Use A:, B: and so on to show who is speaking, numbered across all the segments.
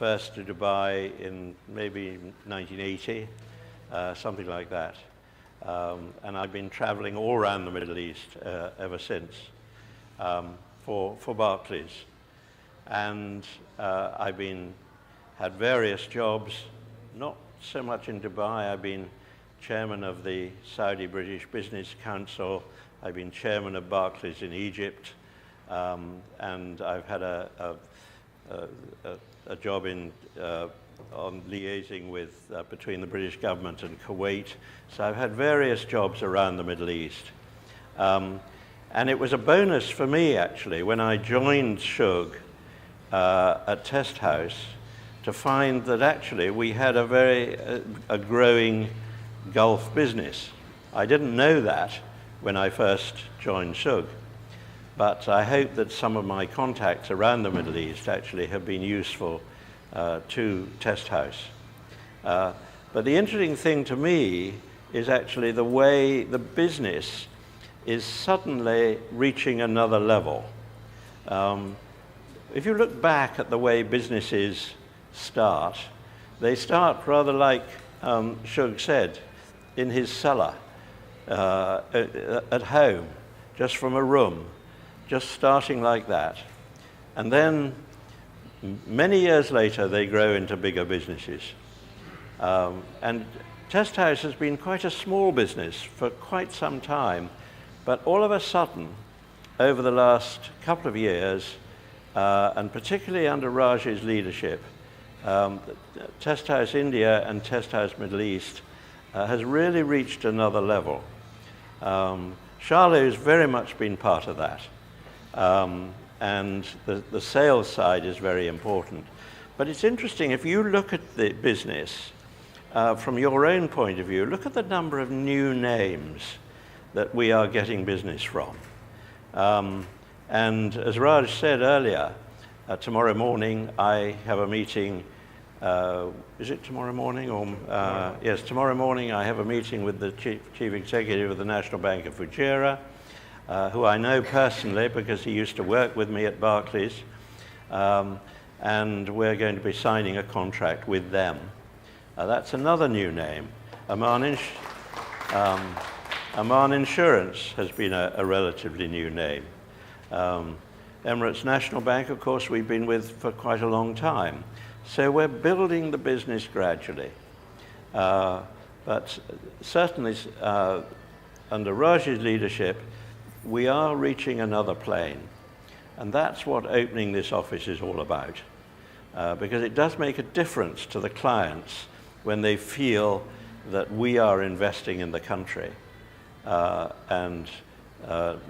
A: first to Dubai in maybe 1980, something like that. And I've been traveling all around the Middle East ever since for Barclays. And I've had various jobs, not so much in Dubai. I've been chairman of the Saudi British Business Council. I've been chairman of Barclays in Egypt. And I've had a job on liaising with between the British government and Kuwait. So I've had various jobs around the Middle East. And it was a bonus for me, actually, when I joined Shug at Testhouse, to find that actually we had a growing Gulf business. I didn't know that when I first joined Shug, but I hope that some of my contacts around the Middle East actually have been useful to Testhouse. But the interesting thing to me is actually the way the business is suddenly reaching another level. If you look back at the way businesses start, they start rather like Shug said, in his cellar, at home, just from a room, just starting like that. And then many years later, they grow into bigger businesses. And Testhouse has been quite a small business for quite some time, but all of a sudden, over the last couple of years, and particularly under Raj's leadership, Testhouse India and Testhouse Middle East has really reached another level. Charlo has very much been part of that. And the sales side is very important. But it's interesting, if you look at the business from your own point of view, look at the number of new names that we are getting business from. And as Raj said earlier, tomorrow morning I have a meeting. Is it tomorrow morning? Yes, tomorrow morning I have a meeting with the Chief Executive of the National Bank of Fujairah, who I know personally because he used to work with me at Barclays. And we're going to be signing a contract with them. That's another new name. Aman Insurance has been a relatively new name. Emirates National Bank, of course, we've been with for quite a long time. So we're building the business gradually. But certainly under Raj's leadership, we are reaching another plane. And that's what opening this office is all about. Because it does make a difference to the clients when they feel that we are investing in the country and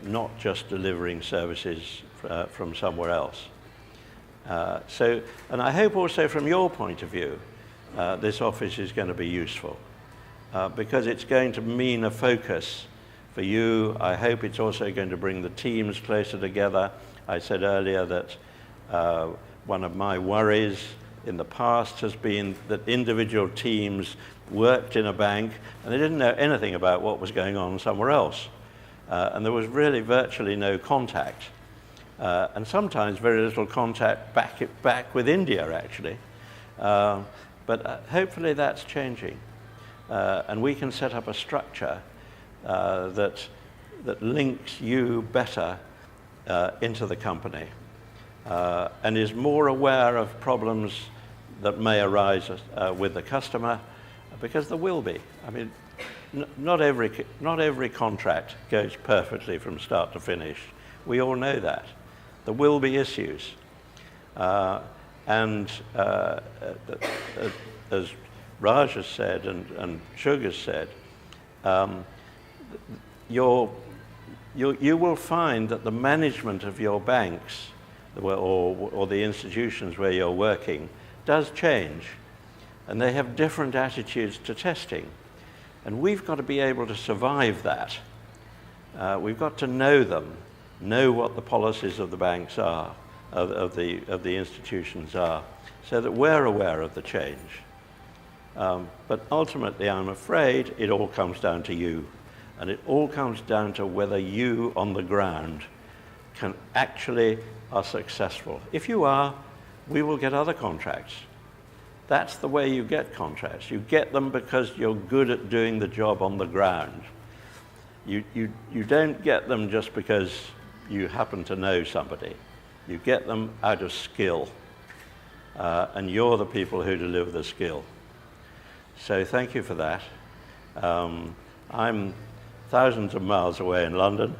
A: not just delivering services from somewhere else. And I hope also from your point of view, this office is going to be useful because it's going to mean a focus for you. I hope it's also going to bring the teams closer together. I said earlier that one of my worries in the past has been that individual teams worked in a bank and they didn't know anything about what was going on somewhere else. And there was really virtually no contact. And sometimes very little contact back with India, actually. But hopefully that's changing. And we can set up a structure that links you better into the company and is more aware of problems that may arise with the customer, because there will be. I mean, not every contract goes perfectly from start to finish. We all know that. There will be issues. And as Raj has said and Shug has said, you will find that the management of your banks or the institutions where you're working does change. And they have different attitudes to testing. And we've got to be able to survive that. We've got to know them, know what the policies of the banks are, of the institutions are, so that we're aware of the change. But ultimately, I'm afraid it all comes down to you. And it all comes down to whether you on the ground are successful. If you are, we will get other contracts. That's the way you get contracts. You get them because you're good at doing the job on the ground. You don't get them just because you happen to know somebody. You get them out of skill. And you're the people who deliver the skill. So thank you for that. I'm thousands of miles away in London.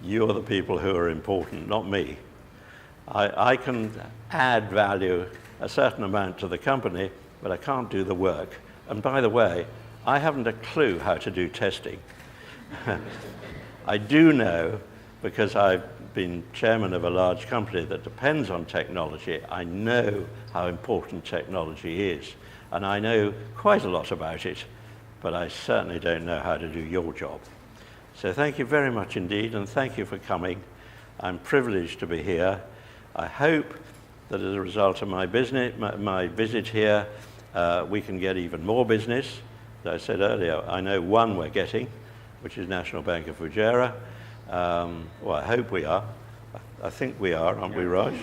A: You're the people who are important, not me. I can add value, a certain amount to the company, but I can't do the work. And by the way, I haven't a clue how to do testing. I do know, because I've been chairman of a large company that depends on technology, I know how important technology is. And I know quite a lot about it, but I certainly don't know how to do your job. So thank you very much indeed, and thank you for coming. I'm privileged to be here. I hope that as a result of my visit here, we can get even more business. As I said earlier, I know one we're getting, which is National Bank of Fujairah. Well, I hope we are. I think we are, aren't we, Raj?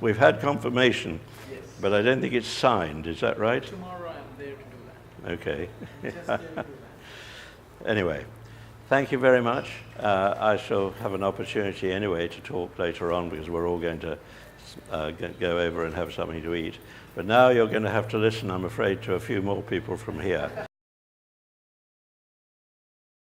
A: We've had confirmation, yes, but I don't think it's signed. Is that right?
B: Tomorrow I'm there to do that.
A: Okay.
B: Just there to do that.
A: Anyway, thank you very much. I shall have an opportunity anyway to talk later on, because we're all going to go over and have something to eat. But now you're going to have to listen, I'm afraid, to a few more people from here.